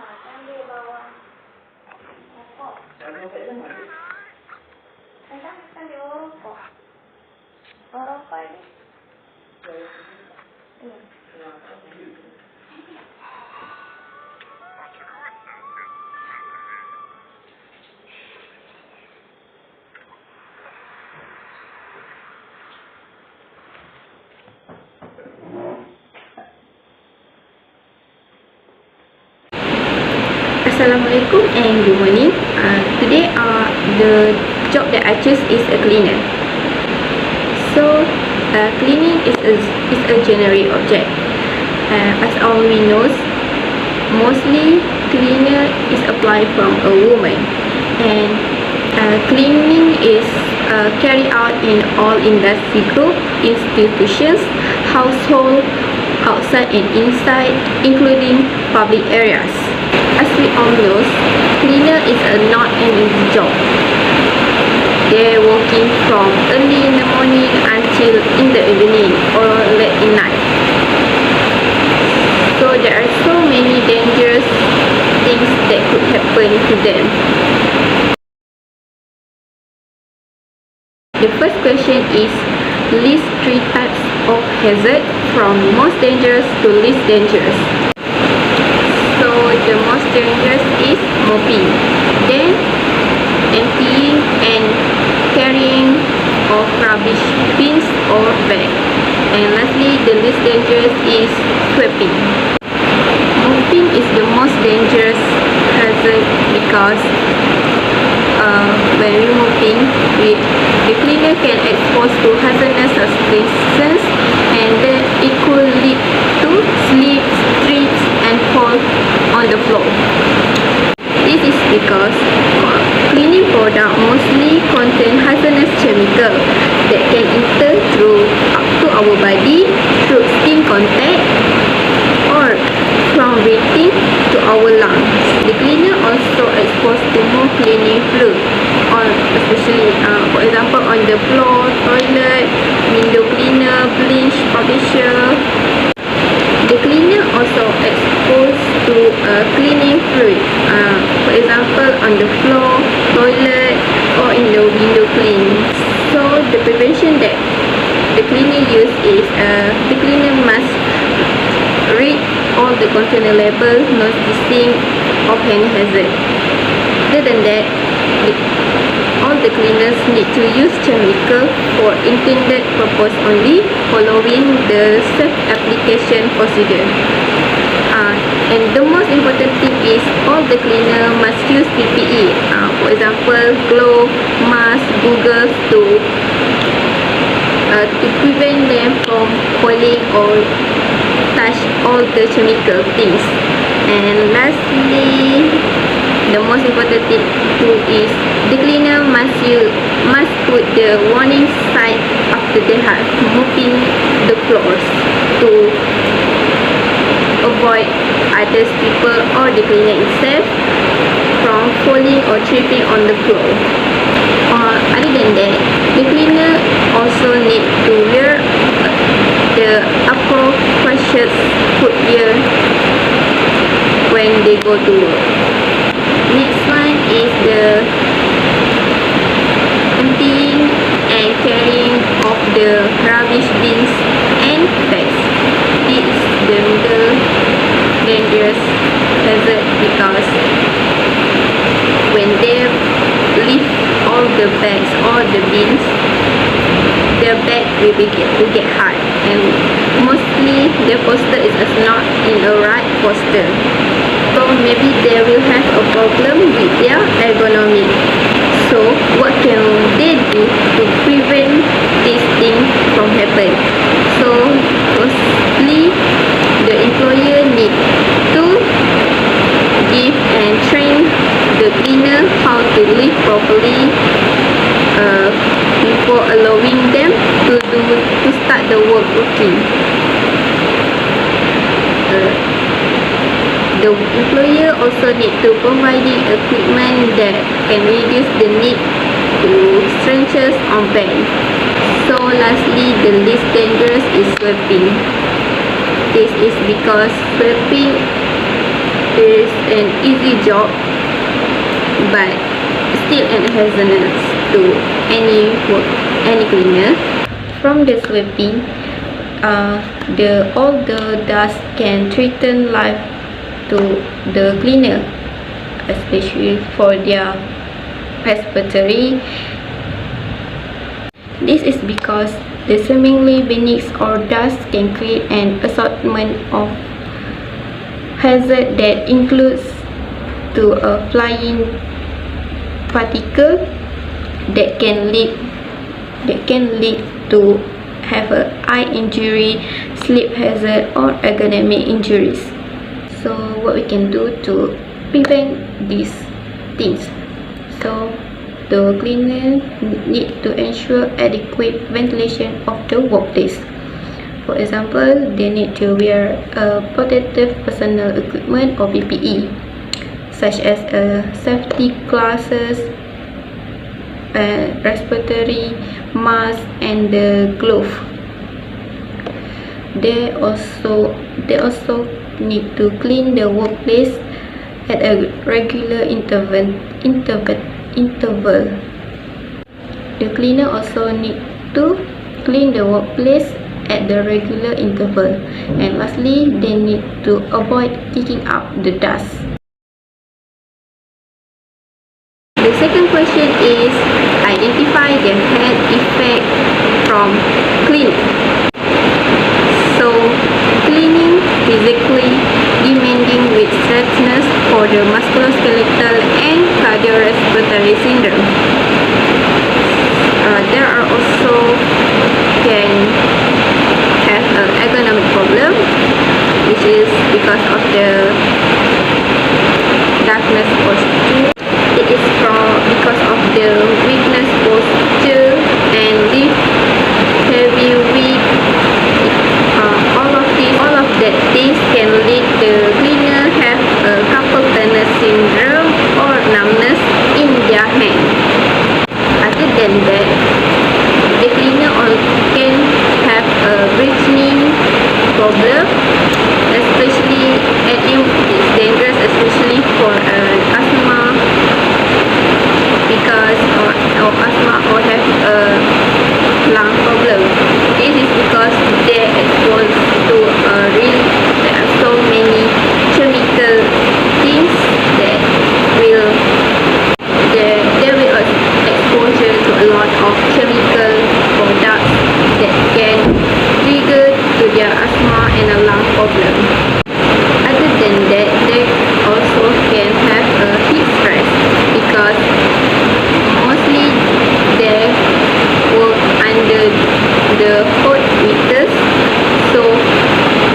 Ambil bawah rokok. Kan di bawah rokok. Bawah rokok ini. Assalamualaikum and good morning. Today the job that I choose is a cleaner. So cleaning is a generic object. As all we know, mostly cleaner is applied from a woman, and cleaning is carried out in all industry group, institutions, household, outside and inside, including public areas. As we all know, cleaner is not an easy job. They're working from early in the morning until in the evening or late at night. So there are so many dangerous things that could happen to them. The first question is, list 3 types of hazard from most dangerous to least dangerous. So the most dangerous is mopping, then emptying and carrying of rubbish bins or bag, and lastly the least dangerous is sweeping. Mopping is the most dangerous hazard because when we mopping, the cleaner can expose to hazardous substances, and then it could lead to slip, trips and fall on the floor. This is because cleaning products mostly contain hazardous chemicals that can enter through up to our body through skin contact or from breathing to our lungs. The cleaner also exposed to more cleaning fluid, especially for example on the floor, toilet, window cleaner, bleach, polisher. The cleaner also exposed to cleaning fluid, for example on the floor, toilet or in the window clean. So the prevention that the cleaner use is the cleaner must read all the container label, noticing of any hazard. Other than that, all the cleaners need to use chemical for intended purpose only, following the safe application procedure. And the most important thing is all the cleaner must use PPE. For example, glove, mask, goggles to prevent them from falling or touch all the chemical things. And lastly, the most important thing too is the cleaner must put the warning sign after they have mopping the floors to avoid other people or the cleaner itself from falling or tripping on the floor. Other than that, the cleaner also need to wear the appropriate footwear when they go to work. Next one is the emptying and carrying of the rubbish bins and bags. This is the middle dangerous hazard because when they lift all the bags or the bins, their bag will get hard, and mostly the posture is not in a right posture. So maybe they will have a problem with their ergonomy. So what can they do to prevent this thing from happening? So firstly, the employer need to give and train the cleaner how to lift properly before allowing them to start the working. The employer also need to providing equipment that can reduce the need to stretches on bed. So lastly, the least dangerous is sweeping. This is because sweeping is an easy job, but still an hazardous to any work, any cleaner. From the sweeping, all the dust can threaten life to the cleaner, especially for their respiratory. This is because the seemingly benign or dust can create an assortment of hazard that includes to a flying particle that can lead to have a eye injury, sleep hazard, or ergonomic injuries. So what we can do to prevent these things? So the cleaner need to ensure adequate ventilation of the workplace. For example, they need to wear protective personal equipment or PPE, such as safety glasses, respiratory mask, and the glove. They also need to clean the workplace at a regular interval. The cleaner also need to clean the workplace at the regular interval. And lastly, they need to avoid kicking up the dust. The second question is identify the health effect from cleaning. So, cleaning physically demanding with strenuousness for the musculoskeletal and cardiorespiratory syndrome. There are also can have an ergonomic problem, which is because of the darkness posture. It is because of the weakness posture and lift heavy weight. All of that things can lead the cleaner have a carpal tunnel syndrome or numbness in their hand. Other than that, the cleaner can have a breathing problem, especially and it's dangerous, especially for asthma, because or asthma or have a lung problem. This is because they are exposed to there are so many chemical things that will exposure to a lot of chemical products that can trigger to their asthma and a lung problem. Other than that, they also can have a heat stress because mostly they work under the hot meters, so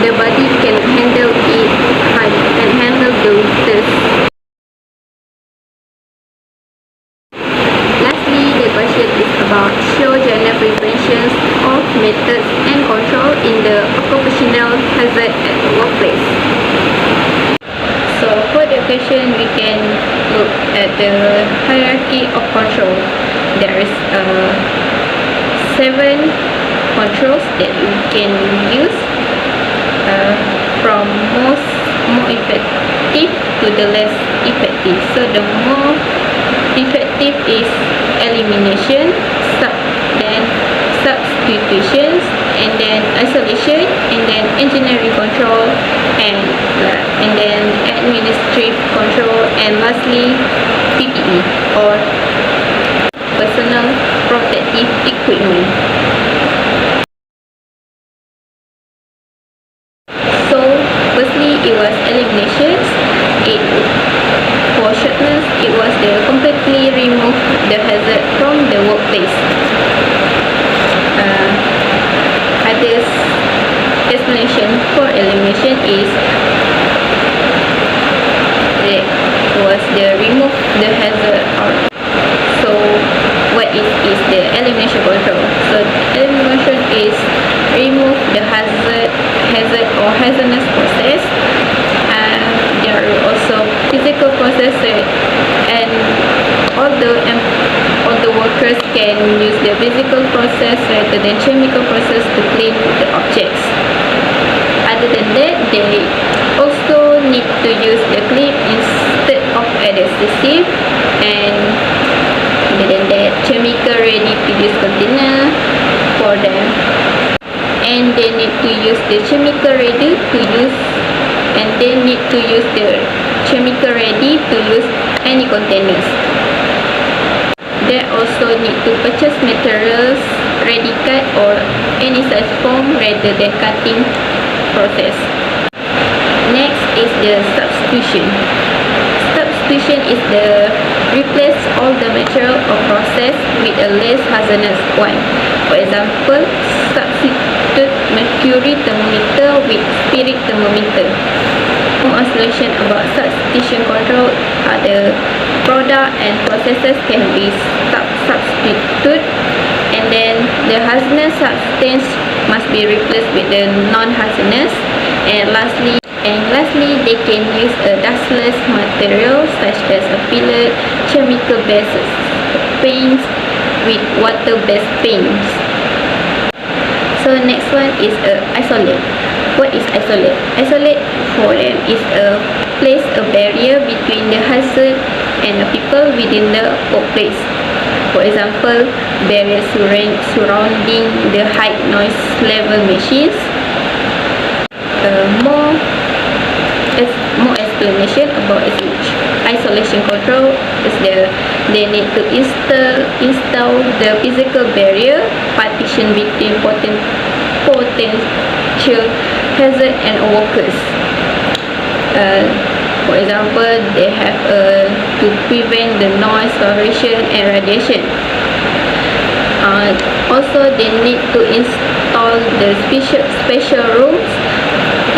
the body can handle it and handle the meters. Lastly, the question is about show general preventions of methods and control in the occupational hazard at the workplace. So for the question, we can look at the hierarchy of control. There is 7 controls that we can use, from more effective to the less effective. So the more effective is elimination, then substitutions, and then isolation, and then engineering control, and then administrative control, and lastly PPE or personal protective equipment. So firstly, it was eliminations. For shortness, it was the completely remove the hazard from the workplace. Other explanation for elimination is it was the remove the hazard. So what is the elimination control? So elimination is remove the hazard or hazardous process. There are also physical processes, and all the workers can use the physical process rather than chemical process to clean the objects. Other than that, they also need need to use the clip instead of adhesive, and other than that, chemical ready to use container for them, and they need to use the chemical ready to use, and they need to use the chemical ready to use any containers. They also need to purchase materials ready cut or any size form rather than cutting process. Next is the substitution. Substitution is the replace all the material or process with a less hazardous one. For example, substitute mercury thermometer with spirit thermometer. More information about substitution control are the product and processes can be substituted, and then the hazardous substance must be replaced with the non-hazardous, and lastly they can use a dustless material such as a pellet, chemical based paints with water-based paints. So next one is isolate. What is isolate? Isolate for them is place a barrier between the hazard and the people within the workplace. For example, barrier surrounding the high noise level machines. More explanation about isolation control is they need to install the physical barrier partition between potential hazard and workers. For example, they have to prevent the noise, vibration and radiation. Also, they need to install the special rooms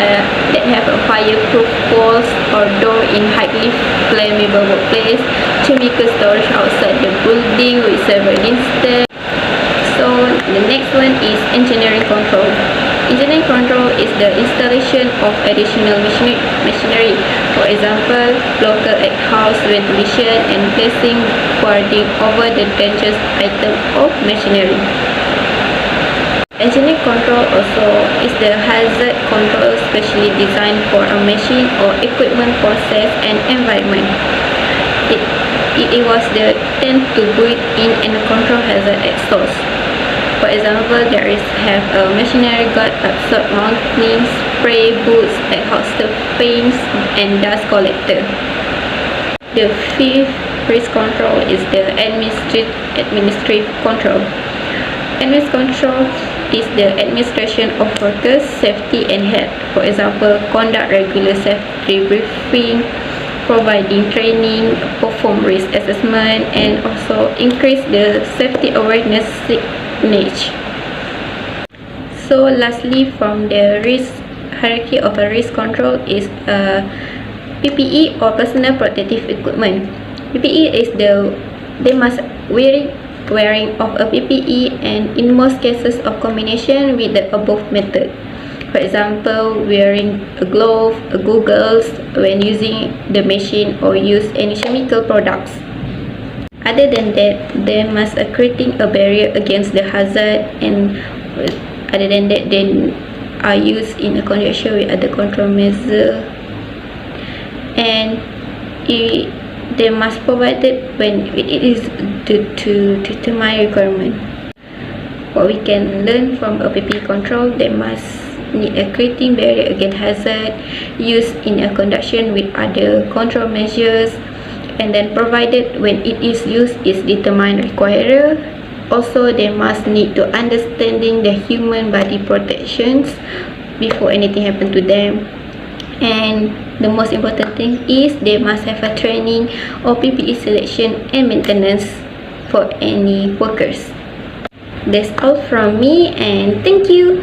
that have a fireproof walls or door in highly flammable workplace, chemical storage outside the building with several instances. So the next one is engineering control. Engineering control is the installation of additional machinery. For example, local house ventilation and placing guarding over the dangerous item of machinery. Engineering control also is the hazard control specially designed for a machine or equipment process and environment. It was the tend to build in and control hazard at source. For example, there is have a machinery guard, absorb mounting, spray boots, exhaust fans, and dust collector. The fifth risk control is the administrative control. Administrative control is the administration of workers' safety and health. For example, conduct regular safety briefing, providing training, perform risk assessment, and also increase the safety awareness signage. So lastly, from the risk hierarchy of a risk control is PPE or personal protective equipment. PPE is they must wearing of a PPE, and in most cases of combination with the above method. For example, wearing a glove, goggles when using the machine or use any chemical products. Other than that, they must creating a barrier against the hazard, and other than that, they are used in a conjunction with other control measures, and they must provide it when it is to determine requirement. What we can learn from a PPE control, they must need a creating barrier against hazard, used in a conjunction with other control measures, and then provided when it is used is determined required. Also, they must need to understanding the human body protections before anything happen to them. And the most important thing is they must have a training or PPE selection and maintenance for any workers. That's all from me, and thank you.